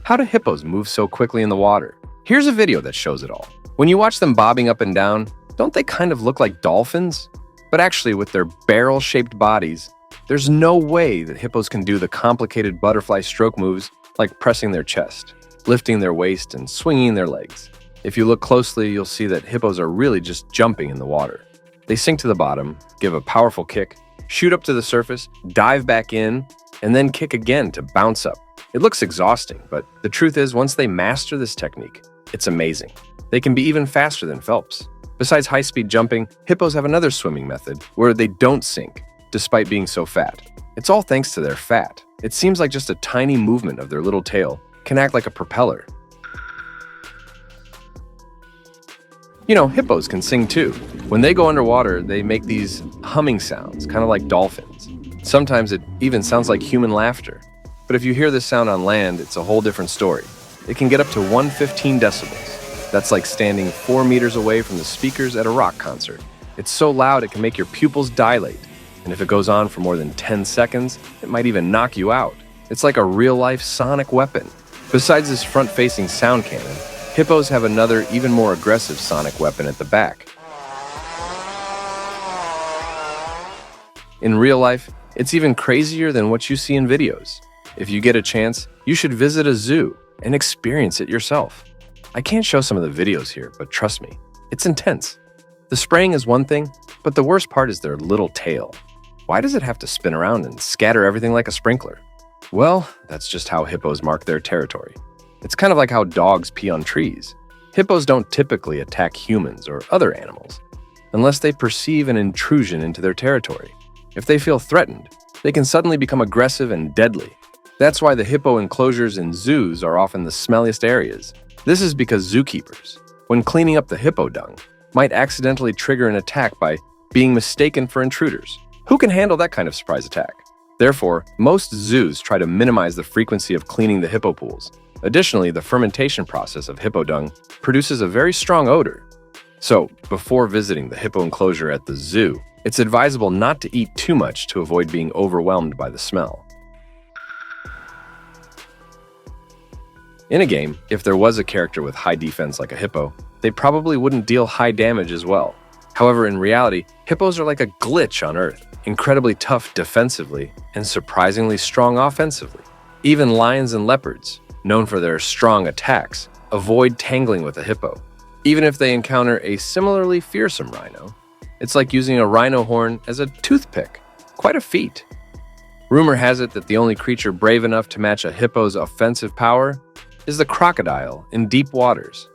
How do hippos move so quickly in the water? Here's a video that shows it all. When you watch them bobbing up and down, don't they kind of look like dolphins? But actually, with their barrel-shaped bodies, there's no way that hippos can do the complicated butterfly stroke moves like pressing their chest, lifting their waist, and swinging their legs. If you look closely, you'll see that hippos are really just jumping in the water. They sink to the bottom, give a powerful kick, shoot up to the surface, dive back in, and then kick again to bounce up. It looks exhausting, but the truth is, once they master this technique, it's amazing. They can be even faster than Phelps. Besides high-speed jumping, hippos have another swimming method where they don't sink, despite being so fat. It's all thanks to their fat. It seems like just a tiny movement of their little tail can act like a propeller. You know, hippos can sing too. When they go underwater, they make these humming sounds, kind of like dolphins. Sometimes it even sounds like human laughter. But if you hear this sound on land, it's a whole different story. It can get up to 115 decibels. That's like standing 4 meters away from the speakers at a rock concert. It's so loud it can make your pupils dilate. And if it goes on for more than 10 seconds, it might even knock you out. It's like a real-life sonic weapon. Besides this front-facing sound cannon, hippos have another, even more aggressive sonic weapon at the back. In real life, it's even crazier than what you see in videos. If you get a chance, you should visit a zoo and experience it yourself. I can't show some of the videos here, but trust me, it's intense. The spraying is one thing, but the worst part is their little tail. Why does it have to spin around and scatter everything like a sprinkler? Well, that's just how hippos mark their territory. It's kind of like how dogs pee on trees. Hippos don't typically attack humans or other animals unless they perceive an intrusion into their territory. If they feel threatened, they can suddenly become aggressive and deadly. That's why the hippo enclosures in zoos are often the smelliest areas. This is because zookeepers, when cleaning up the hippo dung, might accidentally trigger an attack by being mistaken for intruders. Who can handle that kind of surprise attack? Therefore, most zoos try to minimize the frequency of cleaning the hippo pools. Additionally, the fermentation process of hippo dung produces a very strong odor. So, before visiting the hippo enclosure at the zoo, it's advisable not to eat too much to avoid being overwhelmed by the smell. In a game, if there was a character with high defense like a hippo, they probably wouldn't deal high damage as well. However, in reality, hippos are like a glitch on Earth, incredibly tough defensively and surprisingly strong offensively. Even lions and leopards, known for their strong attacks, avoid tangling with a hippo. Even if they encounter a similarly fearsome rhino, it's like using a rhino horn as a toothpick. Quite a feat. Rumor has it that the only creature brave enough to match a hippo's offensive power is the crocodile in deep waters.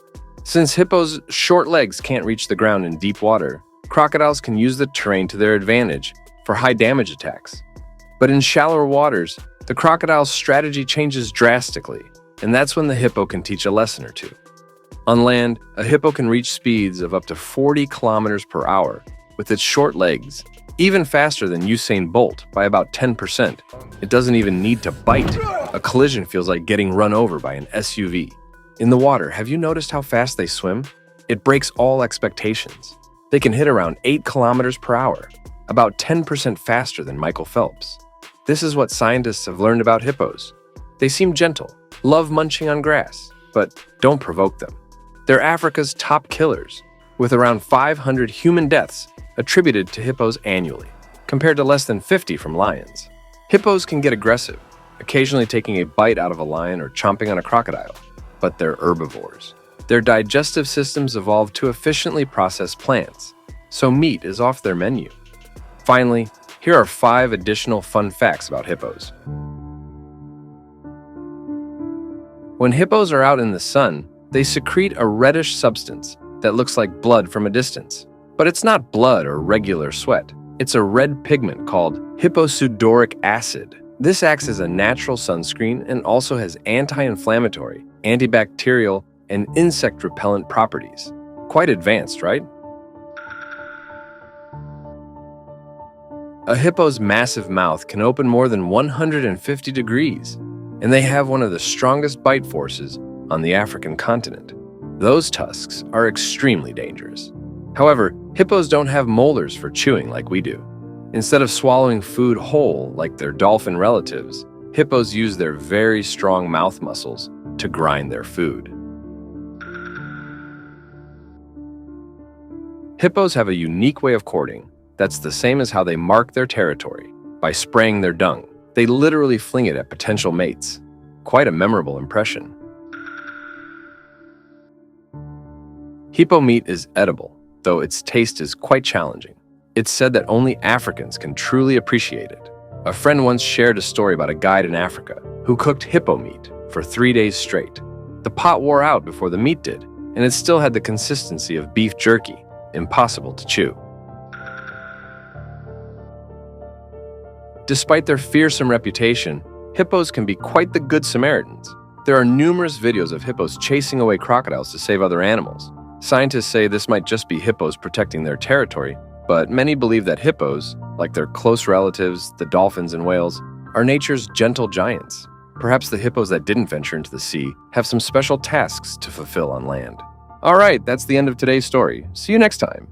Since hippos' short legs can't reach the ground in deep water, crocodiles can use the terrain to their advantage for high damage attacks. But in shallower waters, the crocodile's strategy changes drastically, and that's when the hippo can teach a lesson or two. On land, a hippo can reach speeds of up to 40 kilometers per hour with its short legs, even faster than Usain Bolt by about 10%. It doesn't even need to bite. A collision feels like getting run over by an SUV. In the water, have you noticed how fast they swim? It breaks all expectations. They can hit around 8 kilometers per hour, about 10% faster than Michael Phelps. This is what scientists have learned about hippos. They seem gentle, love munching on grass, but don't provoke them. They're Africa's top killers, with around 500 human deaths attributed to hippos annually, compared to less than 50 from lions. Hippos can get aggressive, occasionally taking a bite out of a lion or chomping on a crocodile, but they're herbivores. Their digestive systems evolved to efficiently process plants, so meat is off their menu. Finally, here are 5 additional fun facts about hippos. When hippos are out in the sun, they secrete a reddish substance that looks like blood from a distance. But it's not blood or regular sweat. It's a red pigment called hipposudoric acid. This acts as a natural sunscreen and also has anti-inflammatory, antibacterial, and insect repellent properties. Quite advanced, right? A hippo's massive mouth can open more than 150 degrees, and they have one of the strongest bite forces on the African continent. Those tusks are extremely dangerous. However, hippos don't have molars for chewing like we do. Instead of swallowing food whole like their dolphin relatives, hippos use their very strong mouth muscles to grind their food. Hippos have a unique way of courting that's the same as how they mark their territory, by spraying their dung. They literally fling it at potential mates. Quite a memorable impression. Hippo meat is edible, though its taste is quite challenging. It's said that only Africans can truly appreciate it. A friend once shared a story about a guide in Africa who cooked hippo meat for 3 days straight. The pot wore out before the meat did, and it still had the consistency of beef jerky, impossible to chew. Despite their fearsome reputation, hippos can be quite the good Samaritans. There are numerous videos of hippos chasing away crocodiles to save other animals. Scientists say this might just be hippos protecting their territory, but many believe that hippos, like their close relatives, the dolphins and whales, are nature's gentle giants. Perhaps the hippos that didn't venture into the sea have some special tasks to fulfill on land. All right, that's the end of today's story. See you next time.